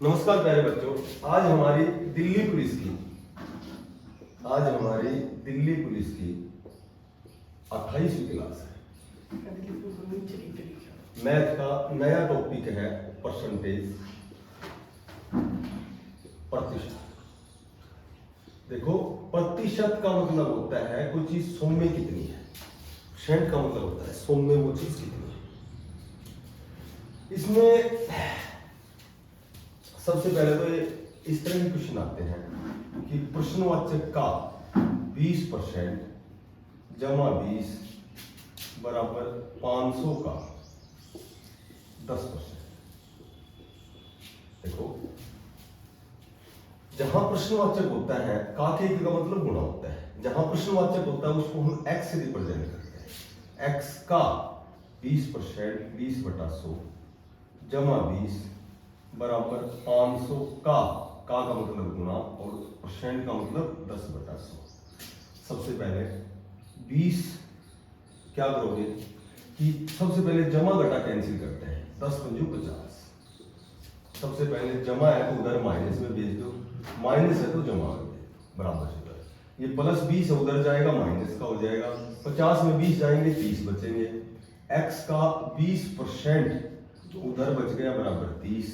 नमस्कार प्यारे बच्चों, आज हमारी दिल्ली पुलिस की 28वीं क्लास है। मैथ का नया टॉपिक है परसेंटेज, प्रतिशत। देखो, प्रतिशत का मतलब होता है कोई चीज 100 में कितनी है, परसेंट का मतलब होता है 100 में वो चीज कितनी है। इसमें सबसे पहले तो ये इस तरह के क्वेश्चन आते हैं कि प्रश्नवाचक का 20% जमा 20 बराबर 500 का 10%। देखो, जहां प्रश्नवाचक होता है का के का मतलब गुणा होता है। जहां प्रश्नवाचक होता है उसको हम x से रिप्रेजेंट करते हैं। x का 20% 20/100 जमा 20 बराबर 500 का मतलब गुणा और परसेंट का मतलब 10/100। सबसे पहले 20 क्या करोगे कि सबसे पहले जमा घटा कैंसिल करते हैं। 10 पंजू 50। सबसे पहले जमा है तो उधर माइनस में भेज दो, माइनस है तो जमा कर दो, बराबर से उधर। ये प्लस 20 है, उधर जाएगा माइनस का हो जाएगा। 50 में 20 जाएंगे 30 बचेंगे। x का 20% उधर बच गया बराबर 30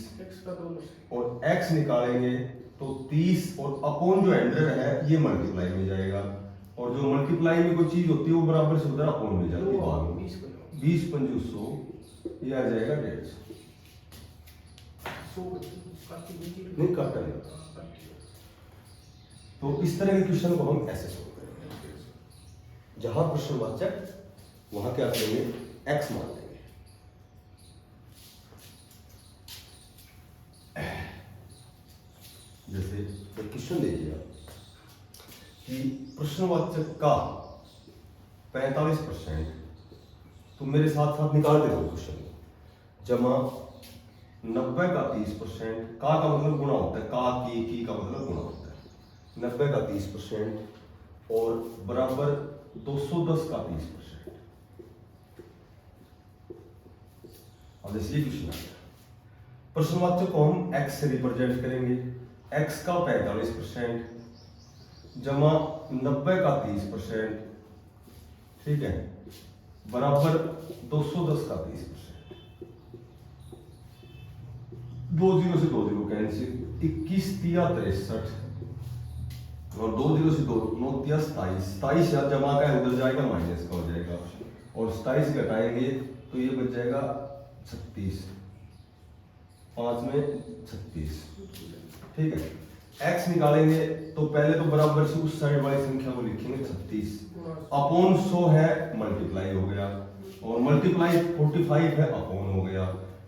और x निकालेंगे तो 30 और अपॉन जो एंडर है ये मल्टीप्लाई में जाएगा, और जो मल्टीप्लाई में कोई चीज होती है वो बराबर से उधर अपॉन में जाती है। 20 पंजू 100, ये आ जाएगा 150। नहीं काटा नहीं। तो इस तरह के क्वेश्चन को हम ऐसे सोल्व करेंगे। जहां प्रश्नवाचक वहां क्या करेंगे, x मान लेंगे। जैसे एक क्वेश्चन देखिए कि प्रश्नवाचक का 45%, तो मेरे साथ साथ निकाल दे दो क्वेश्चन को। जमा 90 का 30%, का मतलब गुणा होता है, का की का मतलब गुणा होता है। 90 का 30% और बराबर 210 का 30%। अब जैसे क्वेश्चन आ गया, प्रश्नवाचक को हम x से रिप्रेजेंट करेंगे। x का 45% जमा 90 का 30%, ठीक है, बराबर 210 का 30%। 2 0 से 2 0 कैंसिल, 21 तिया 63 और 2 0 से 2 9 तिया 27। 27 याद जमा का है, उधर जाएगा माइनस का हो जाएगा, और 27 घटाएंगे तो ये बच जाएगा 36। 5 में 36, ठीक है। x निकालेंगे तो पहले तो बराबर से उस साइड वाली संख्या को लिखेंगे 36, अपॉन 100 है मल्टीप्लाई हो गया, और मल्टीप्लाई 45 है अपॉन हो गया।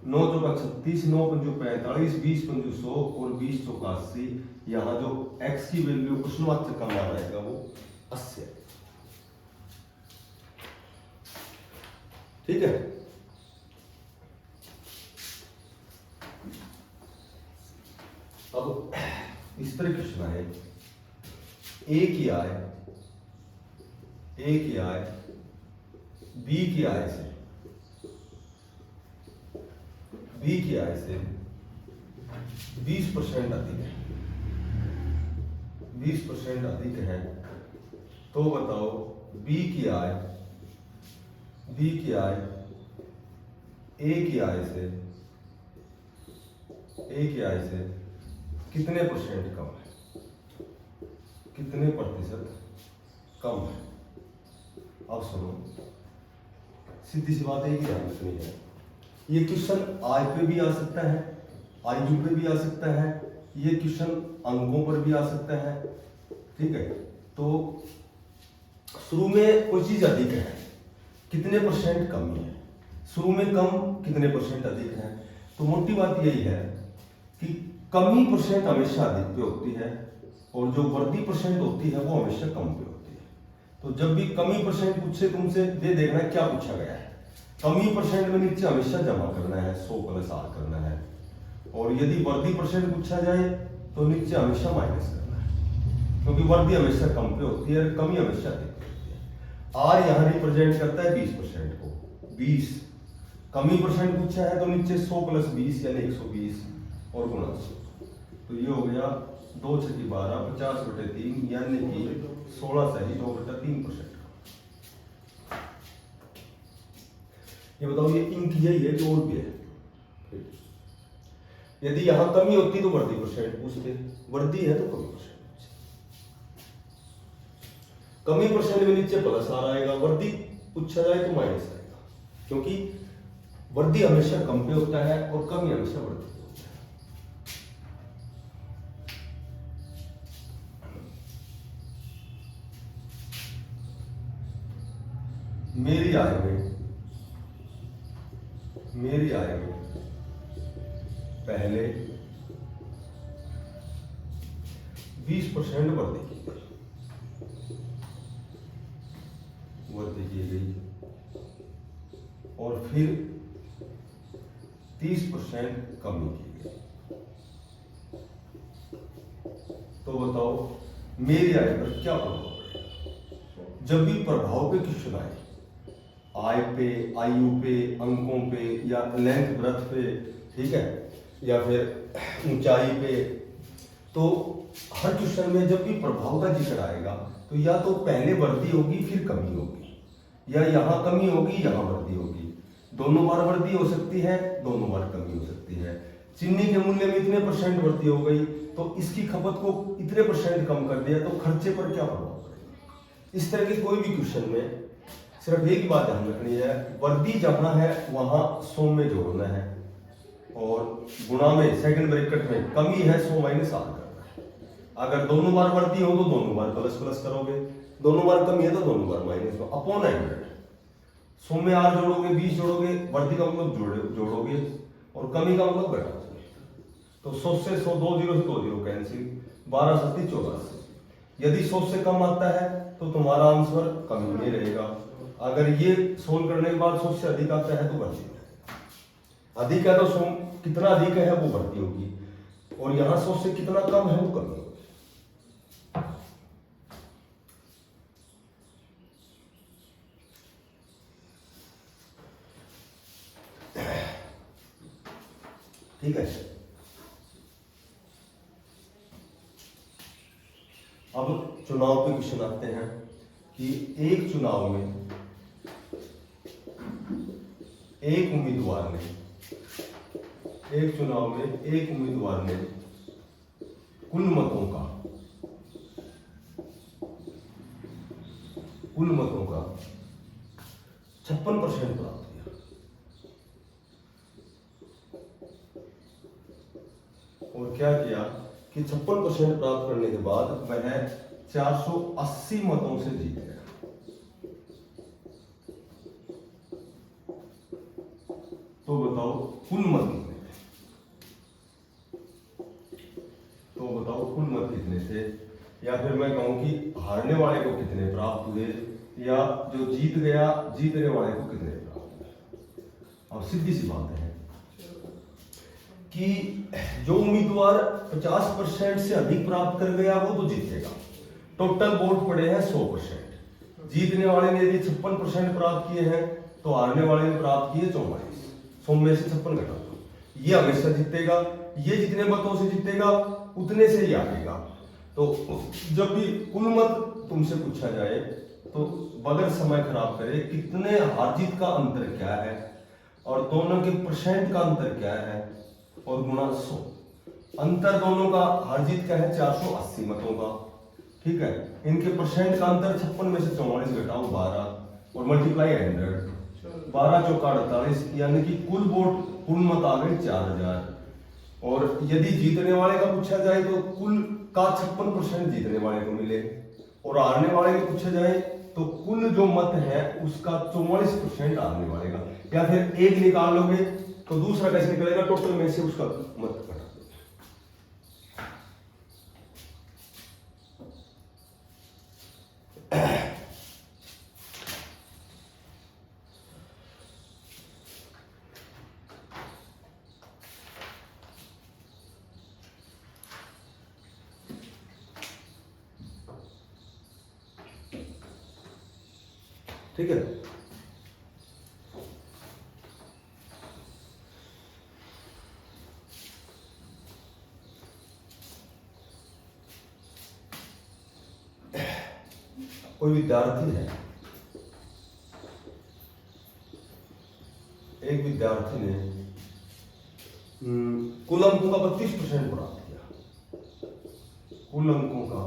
9 चौका 36, 9 पंजू 45, 20 पंजू 100 और 20 चौका 80। यहाँ जो x की वैल्यू प्रश्नवाचक का मान आएगा वो 80, ठीक है। अब इस तरह क्वेश्चन आए, a की आय b की आय से 20% अधिक है, 20% अधिक है, तो बताओ b की आय a की आय से कितने परसेंट कम है, कितने प्रतिशत कम है। अब सुनो, सीधी सी बात है कि ध्यान रखनी है। ये क्वेश्चन आय पे भी आ सकता है, आयु पे भी आ सकता है, ये क्वेश्चन अंकों पर भी आ सकता है, ठीक है। तो शुरू में कोई चीज अधिक है, कितने परसेंट कमी है, शुरू में कम कितने परसेंट अधिक है। तो मोटी बात यही है कि कमी परसेंट हमेशा अधिक पे होती है, और जो वृद्धि परसेंट होती है वो हमेशा कम पे होती है। तो जब भी कमी परसेंट पूछे तुमसे, ये देखना है क्या पूछा गया है। कमी परसेंट में नीचे हमेशा जमा करना है, 100 + 8 करना है, और यदि वृद्धि परसेंट पूछा जाए तो नीचे हमेशा माइनस करना है, क्योंकि वृद्धि हमेशा कम पे होती है और कमी हमेशा अधिक पे होती है। आर यहाँ रिप्रेजेंट करता है 20% को। 20 कमी परसेंट पूछा है तो नीचे 100 + 20 यानी 120 और गुणा 100। तो ये हो गया 2 छकी 12, 50/3 यानी कि 16 सही 2/3%। ये बताओ ये इंक यही है कि और भी है? यदि यहां कमी होती तो वर्दी परसेंट पूछते, वर्दी है तो कमी परसेंट पूछते। कमी परसेंट में नीचे प्लस आ आएगा, वर्दी पूछा जाए तो माइनस आएगा, क्योंकि वर्दी हमेशा कम पे होता है और कमी हमेशा वर्दी पे होता है। मेरी आय में पहले 20% वृद्धि की गई और फिर 30% कमी की गई। तो बताओ मेरी आय पर क्या प्रभाव पड़ेगा? जब भी प्रभाव पे क्वेश्चन आए, आय पे, आयु पे, अंकों पे या लेंथ ब्रेथ पे, ठीक है, या फिर ऊंचाई पे, तो हर क्वेश्चन में जब भी प्रभाव का जिक्र आएगा तो या तो पहले वृद्धि होगी फिर कमी होगी, या यहां कमी होगी यहां वृद्धि होगी। दोनों बार वृद्धि हो सकती है, दोनों बार कमी हो सकती है। चीनी के मूल्य में इतने % वृद्धि हो गई तो इसकी खपत को इतने % कम कर दिया तो खर्चे पर क्या प्रभाव पड़ेगा? इस तरह के कोई भी क्वेश्चन में सिर्फ एक बात ध्यान रखनी है, वृद्धि जहां है वहां 100 में जोड़ना है और गुणा में सेकंड ब्रैकेट में कमी है 100 माइनस आर करना है। अगर दोनों बार वृद्धि हो तो दोनों बार प्लस प्लस करोगे, दोनों बार कमी है तो दोनों बार माइनस में अपॉन 100। 100 में आर जोड़ोगे, 20 जोड़ोगे, वृद्धि का मतलब जोड़ोगे और कमी का मतलब घटाओगे। तो 100 से 100, 2 0 से 2 0 कैंसिल, 12 7 84। यदि 100 से कम आता है तो तुम्हारा आंसर कमी में रहेगा। अगर ये सोल्व करने के बाद 100 से अधिक आता है तो वृद्धि में, अधिक है तो 100 कितना अधिक है वो वृद्धि होगी और यहां 100 से कितना कम है वो कमी होगी। ठीक है, अब चुनाव पे क्वेश्चन आते हैं कि एक चुनाव में एक उम्मीदवार ने कुल मतों का 56% प्राप्त किया और क्या किया कि 56% प्राप्त करने के बाद वह 480 मतों से जीत गया। तो बताओ कुल मत कितने थे? या फिर मैं कहूं कि हारने वाले को कितने प्राप्त हुए, या जो जीत गया जीतने वाले को कितने प्राप्त हुए? अब सीधी सी बात है कि जो उम्मीदवार 50% से अधिक प्राप्त कर गया वो तो जीतेगा। टोटल वोट पड़े हैं 100%। जीतने वाले ने यदि 56% प्राप्त किए हैं तो हारने वाले ने प्राप्त किए 44। 100 में से 56 घटा दो, ये हमेशा जीतेगा। ये जितने मतों से जीतेगा उतने से ही आएगा। तो जब भी कुल मत तुमसे पूछा जाए तो बगैर समय खराब करे कितने हार जीत का अंतर क्या है और दोनों के % का अंतर क्या है और गुणा 100। अंतर दोनों का हार जीत का है 480 मतों का, ठीक है। इनके % का अंतर 56 में से 44 घटाओ 12 और मल्टीप्लाई 100, 12 चौका 48, यानी कि कुल वोट कुल मत आ गए 4000। और यदि जीतने वाले का पूछा जाए तो कुल का 56% जीतने वाले को मिले और हारने वाले को पूछा जाए तो कुल जो मत है उसका 44% हारने वाले का। या फिर एक निकाल लोगे तो दूसरा कैसे निकलेगा, टोटल में से उसका मत घटा दो। ठीक है, कोई विद्यार्थी है, एक विद्यार्थी ने कुल अंकों का 32% प्राप्त किया, कुल अंकों का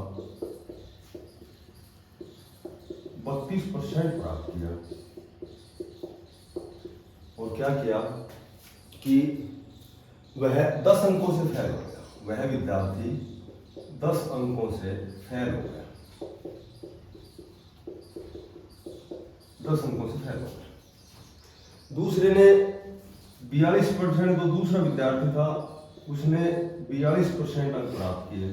32% प्राप्त किया, और क्या किया कि वह 10 अंकों से फेल हो गया, वह विद्यार्थी 10 अंकों से फेल हो गया, 10 अंकों से फेल हो गया। दूसरे ने 42%, तो दूसरा विद्यार्थी था उसने 42% अंक प्राप्त किए,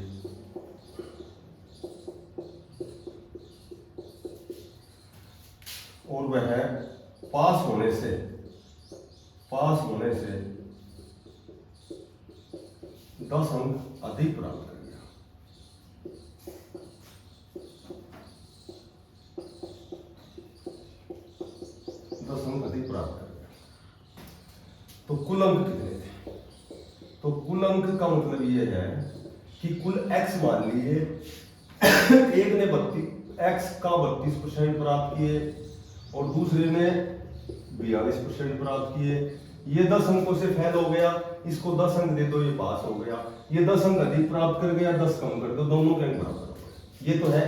और वह पास होने से 10 अंक अधिक प्राप्त कर गया। तो कुल अंक कितने थे? तो कुल अंक का मतलब यह है कि कुल x मान लीजिए एक ने x का 32% प्राप्त किए और दूसरे ने 42% प्राप्त किए। ये 10 अंकों से फेल हो गया, इसको 10 अंक दे दो, ये पास हो गया। ये 10 अंक अधिक प्राप्त कर गया, 10 कम कर दो, दोनों के अंक बराबर हो गए। ये तो है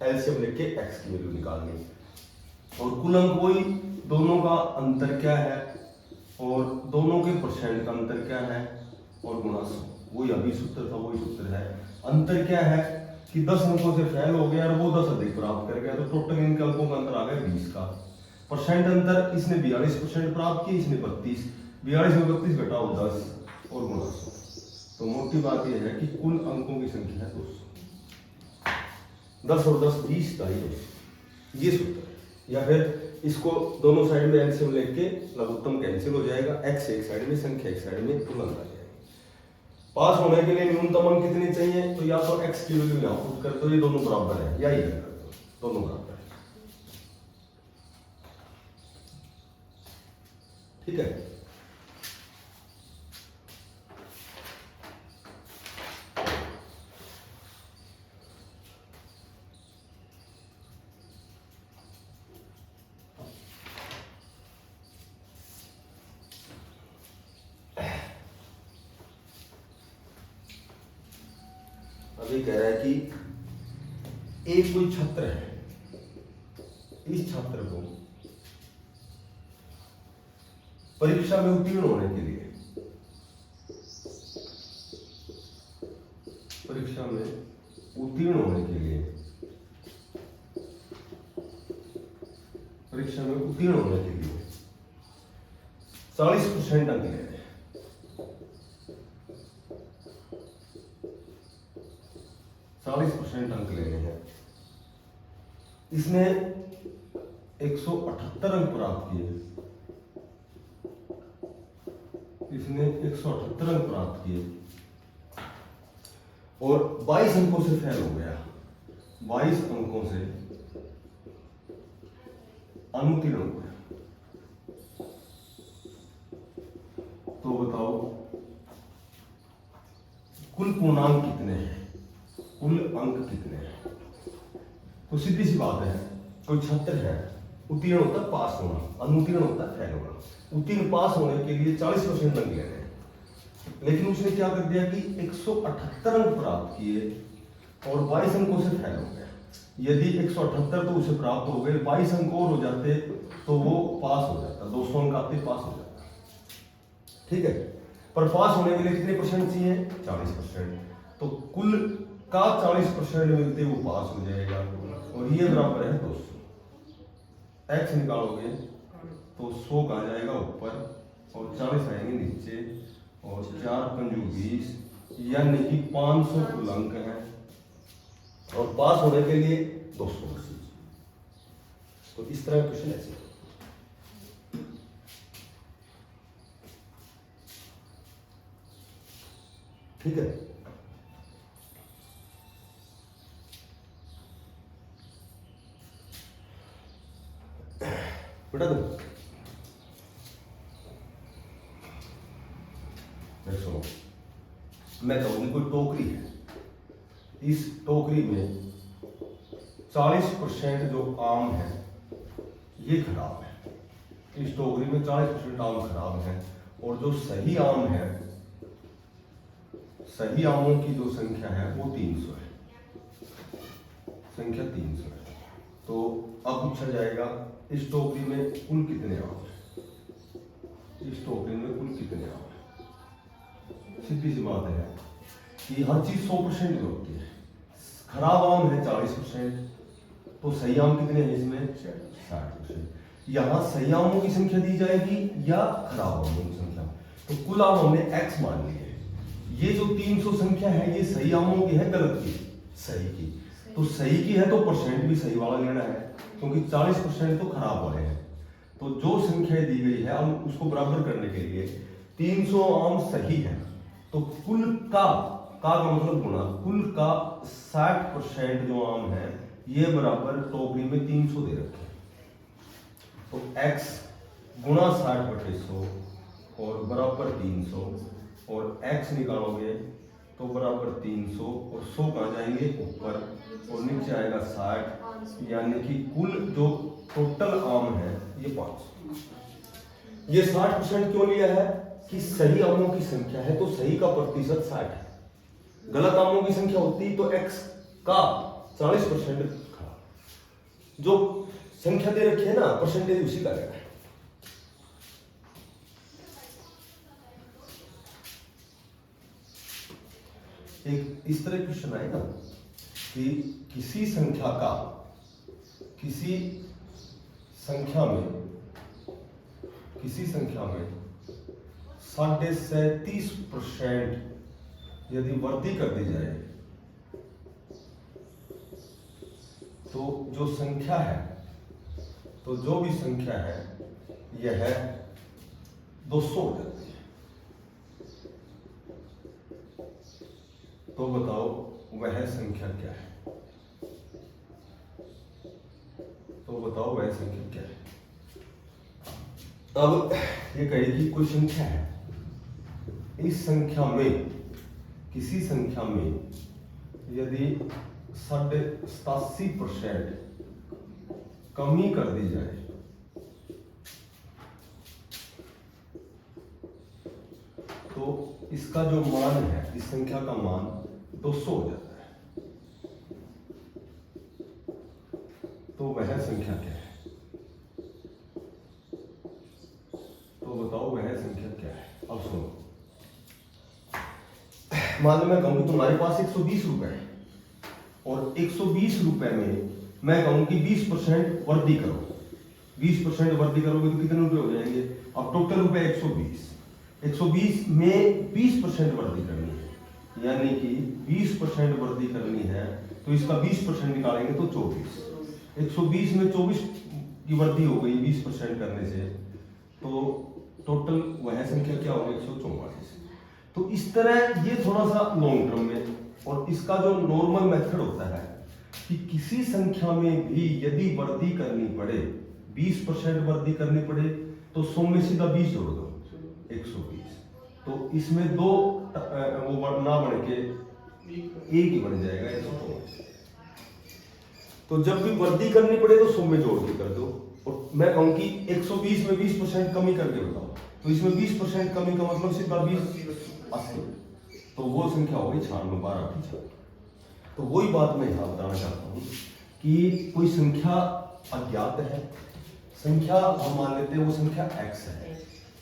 एलसीएम लेके x की वैल्यू निकालनी। और कुल अंक वही, दोनों का अंतर क्या है और दोनों के परसेंट का अंतर क्या है और गुणा 100, वही अभी सूत्र था, वही सूत्र है। अंतर क्या है कि 10 अंकों से फेल हो गया और वो 10 अधिक प्राप्त कर गया, तो टोटल इनके अंकों का अंतर आ गया 20 का। परसेंट अंतर, इसने 42% प्राप्त किया, इसने 32, 42 में 32 घटाओ 10 और गुणा 100। तो मोटी बात यह है कि कुल अंकों की संख्या है 200। 10 और 10 20 का ये सूत्र है। या फिर इसको दोनों साइड में एलसीएम लेके लघुत्तम कैंसिल हो जाएगा, x एक साइड में, संख्या एक साइड में, कुल अंक आ जाएगा। पास होने के लिए न्यूनतम अंक कितने चाहिए? तो या तो x की वैल्यू यहां पुट कर दो, ये दोनों बराबर है, या ये कर दो, दोनों बराबर है। ठीक है। अभी कह रहा है कि एक कोई छात्र है, इस छात्र को परीक्षा में उत्तीर्ण होने के लिए, परीक्षा में उत्तीर्ण होने के लिए, परीक्षा में उत्तीर्ण होने के लिए 40% अंक लेने हैं। 40% अंक लेने हैं। इसने 178 अंक प्राप्त किए, इसने 178 अंक प्राप्त किए और 22 अंकों से फेल हो गया, 22 अंकों से अनुत्तीर्ण हो गया। तो बताओ कुल पूर्णांक कितने हैं, कुल अंक कितने हैं? तो सीधी सी बात है, कोई छात्र है, उत्तीर्ण होता है पास होना, अनुत्तीर्ण होता है फेल होना। उत्तीर्ण पास होने के लिए 40% अंक लेने हैं, लेकिन उसने क्या कर दिया कि 178 अंक प्राप्त किए और 22 अंकों से फेल हो गया। यदि 178 तो उसे प्राप्त हो गए, 22 अंक और हो जाते तो वो पास हो जाता, 200 अंक आते पास हो जाता। ठीक है, पर पास होने के लिए कितने परसेंट चाहिए? 40%। तो कुल का 40% मिलते वो पास हो जाएगा, और ये बराबर है 200। x निकालोगे तो 100 का आ जाएगा ऊपर और 40 आएंगे नीचे, और 4 पंजू 20, यानी कि 500 कुल अंक है, और पास होने के लिए 200। तो इस तरह क्वेश्चन ऐसे। ठीक है, बेटा दो सुनो, मैं कहूंगी कोई टोकरी है, इस टोकरी में 40% जो आम है ये खराब है। इस टोकरी में 40% आम खराब है और जो सही आम है, सही आमों की जो संख्या है वो 300 है, संख्या 300 है। तो अब पूछा जाएगा इस टोकरी में कुल कितने आम है, इस टोकरी में कुल कितने आम है। सीधी सी बात है कि हर चीज 100% की होती है। खराब आम है 40%, तो सही आम कितने हैं इसमें 60%। यहाँ सही आमों की संख्या दी जाएगी या खराब आमों की संख्या। तो कुल आम हमने x मान लिए। ये जो 300 संख्या है ये सही आमों की है, गलत की, सही की। तो सही की है तो परसेंट भी सही वाला लेना है, क्योंकि 40% तो खराब वाले हैं। तो जो संख्या दी गई है हम उसको बराबर करने के लिए 300 आम सही है, तो कुल का मतलब गुणा, कुल का 60% जो आम है ये बराबर टोकरी में 300 दे रखे हैं। तो x गुणा 60/100 और बराबर 300, और x निकालोगे तो बराबर 300 और 100 कहाँ जाएंगे ऊपर और नीचे आएगा 60, यानी कि कुल जो टोटल आम है ये 500। ये 60% क्यों लिया है कि सही आमों की संख्या है तो सही का प्रतिशत 60 है। गलत आमों की संख्या होती तो x का 40% खराब। जो संख्या दे रखी है ना परसेंटेज उसी का लेना है। एक इस तरह क्वेश्चन आएगा कि किसी संख्या में 37.5% यदि वृद्धि कर दी जाए तो जो संख्या है, तो जो भी संख्या है यह है 200 हो जाती है। तो बताओ वह संख्या क्या है, तो बताओ वह संख्या क्या है। अब ये कहेगी कोई संख्या है, इस संख्या में, किसी संख्या में यदि 87% कमी कर दी जाए तो इसका जो मान है, इस संख्या का मान 200 हो जाता है। तो वह संख्या क्या है, तो बताओ वह संख्या क्या है। अब सुनो, मान लो मैं कहूं कि तुम्हारे पास 120 रुपए है और 120 रुपए में मैं कहूं कि 20% वृद्धि करो। 20% वृद्धि करोगे तो कितने रुपए हो जाएंगे। अब टोटल रुपए 120 में 20% वृद्धि करनी है, यानी कि 20% वृद्धि करनी है तो इसका 20% निकालेंगे तो 24। 120 में 24 की वृद्धि हो गई 20% करने से, तो टोटल वह संख्या क्या होगी 144। तो इस तरह ये थोड़ा सा लॉन्ग टर्म में, और इसका जो नॉर्मल मेथड होता है कि किसी संख्या में भी यदि वृद्धि करनी पड़े, 20% वृद्धि करनी पड़े तो 100 में सीधा 20 जोड़ दो 120। तो इसमें दो वो ना बढ़ के एक ही बन जाएगा 120। तो जब भी वृद्धि करनी पड़े तो 100 में जोड़ के कर दो। और मैं कहूं कि 120 में 20% कमी करके बताओ, तो इसमें 20% कमी का मतलब सीधा 20 80, तो वो संख्या होगी 96, 12। तो वही बात मैं यहाँ बताना चाहता हूँ कि कोई संख्या अज्ञात है, संख्या हम मान लेते हैं वो संख्या x है,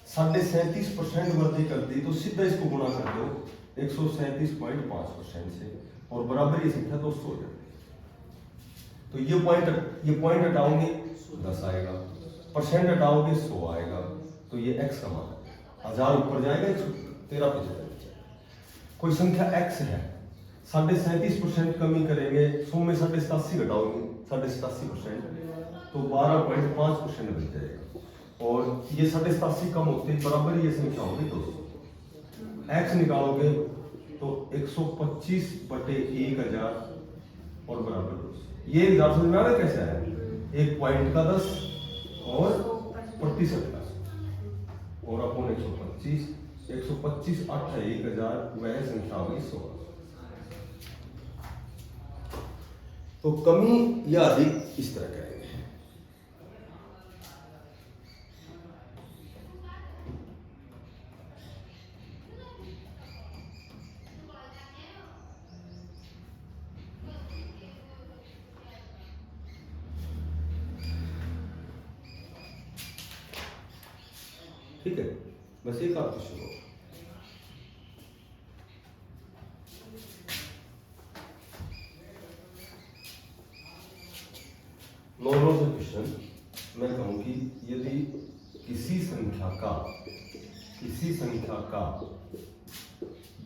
37.5% वृद्धि करती तो सीधा इसको गुणा कर दो 137.5% से और बराबर ये संख्या 200 हो जाती है। तो ये पॉइंट हटाओगे 10 आएगा, परसेंट हटाओगे 100 आएगा, तो ये x का मान है। 1000 ऊपर जाएगा 113.75। कोई संख्या x है, 37.5% कमी करेंगे, 100 में 87 घटाओगे 87%, तो 12.5% बन जाएगा। और ये 87 कम होते बराबर ये संख्या होगी 200। x निकालोगे तो 125/1000 और बराबर 200। ये एग्जाम समझ में आ रहा है कैसे आया, एक पॉइंट का 10 और प्रतिशत का और अपन 125 8 है 1000, वह संख्या होगी 100। तो कमी या अधिक इस तरह करेंगे। ठीक है, बस एक आपको शुरू होगा। नॉर्मल से क्वेश्चन मैं कहूं कि यदि किसी संख्या का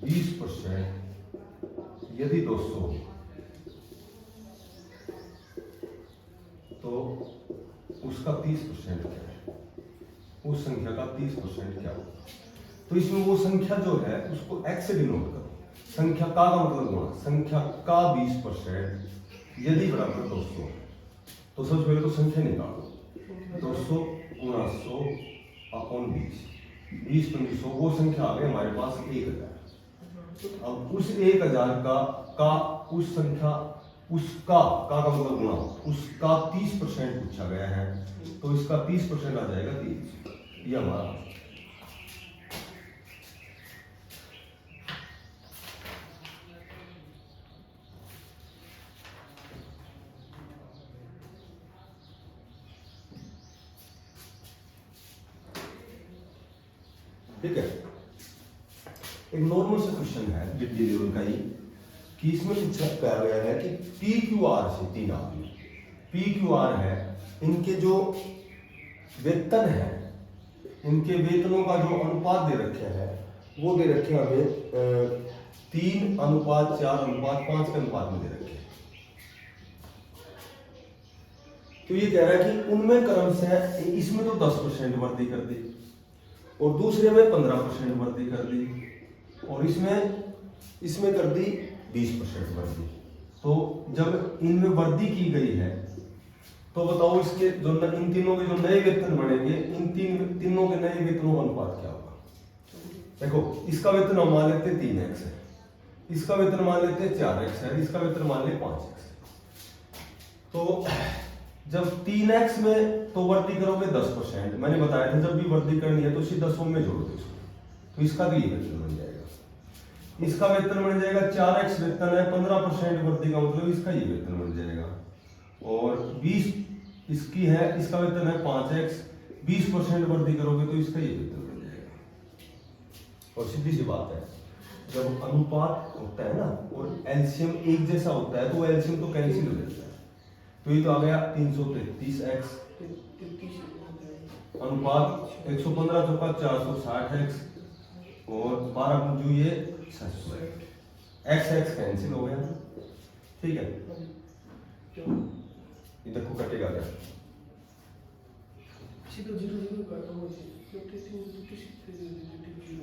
20% यदि 200 तो उसका 30% क्या है, उस संख्या का 30% क्या होगा। तो इसमें वो संख्या जो है उसको x से डिनोट करो। संख्या का मतलब गुणा, संख्या का 20% यदि बराबर 200 तो सबसे पहले तो संख्या निकालो। 200 गुणा 100 अपॉन 20 पंजी 100, वो संख्या आ गई हमारे पास 1000। अब उस 1000 का उस संख्या उसका का मतलब गुणा, उसका 30% पूछा गया है, तो इसका 30% आ जाएगा 30। ये हमारा ठीक है। एक नॉर्मल सा क्वेश्चन है डिग्री लेवल का ही, कि इसमें पूछा गया है कि पी क्यू आर से 3 आदमी पी क्यू आर है, इनके जो वेतन है, इनके वेतनों का जो अनुपात दे रखे हैं वो दे रखे हमें 3:4:5 के अनुपात में दे रखे हैं। तो ये कह रहा है कि उनमें क्रम से इसमें तो 10% वृद्धि कर दी और दूसरे में 15% वृद्धि कर दी और इसमें कर दी 20% वृद्धि। तो जब इनमें वृद्धि की गई है तो बताओ इसके जो इन तीनों के जो नए वेतन बढ़ेंगे, इन तीनों के नए वेतनों का अनुपात क्या होगा। देखो, इसका वेतन हम मान लेते 3x है, इसका वेतन मान लेते 4x है, इसका वेतन मान ले 5x है। तो जब 3x में तो वृद्धि करोगे 10%, मैंने बताया था जब भी वृद्धि करनी है तो इसी 10 में जोड़ दो इसको, तो इसका भी ये वेतन बन जाएगा। इसका वेतन बन जाएगा 4x वेतन है, 15% वृद्धि का मतलब इसका ये वेतन बन जाएगा। और 20 इसकी है, इसका वेतन है 5x, 20% वृद्धि करोगे तो इसका ये वेतन बन जाएगा। और सीधी सी बात है, जब अनुपात होता है ना और एलसीएम एक जैसा होता है तो वो एलसीएम तो कैंसिल हो जाता है। तो ये तो आ गया 333x अनुपात 115 चौका 460x और 12 पंजू ये 600 x कैंसिल हो गया। ठीक है, ये देखो कटेगा क्या,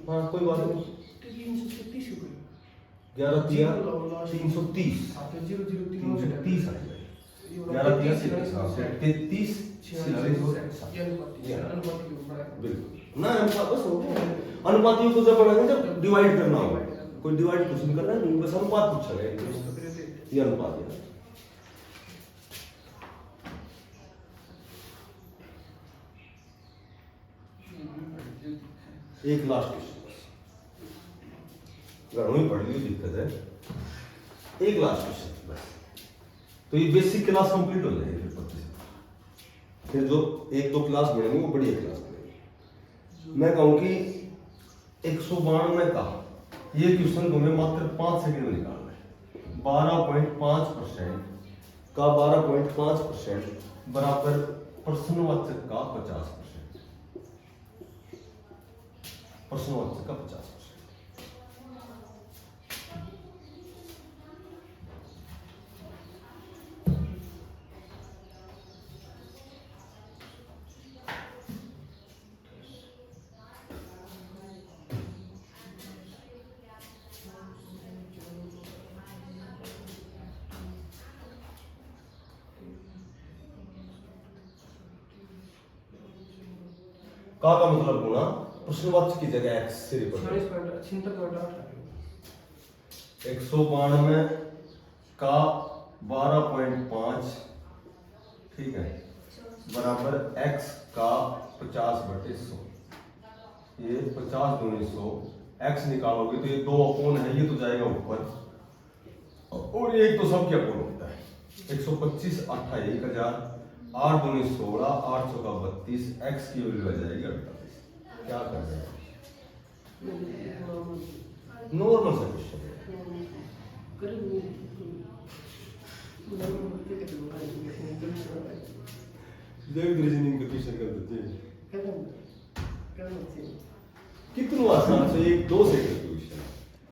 हाँ कोई बात नहीं, 11 330 330 11 33 बिल्कुल ना बस हो गया। अनुपातियों को जब पढ़ाएंगे जब डिवाइड करना होगा, कोई डिवाइड कुछ नहीं करना है, बस अनुपात पूछा गया, ये अनुपात है। एक लास्ट क्वेश्चन, अगर वही पढ़ लियो दिक्कत है, एक लास्ट क्वेश्चन बस, तो ये बेसिक क्लास कंप्लीट हो जाएगी। फिर जो 1-2 क्लास बढ़ेंगे वो बढ़िया क्लास बढ़ेगी। मैं कहूँ कि 192 का ये क्वेश्चन तुम्हें मात्र 5 सेकंड में निकालना है। 12.5% का 12.5% बराबर प्रश्नवाचक का 50%, प्रश्नवाचक का 50%। का मतलब गुणा प्रश्नवाचक की जगह x से रिप्रेजेंट 192 का 12.5, ठीक है, बराबर x का 50/100। ये 50 × 100, x निकालोगे तो ये 2 अपोन है, ये तो जाएगा ऊपर, और एक तो सब क्या अपोन होता है। 125 8 1000, 8 दूनी 16, 8 चौका 32, x की वैल्यू आ जाएगी 48। क्या कर रहे हैं? नॉर्मल सा क्वेश्चन है। रीजनिंग का क्वेश्चन कर देते हैं कितना आसान से, 1 2 सेकंड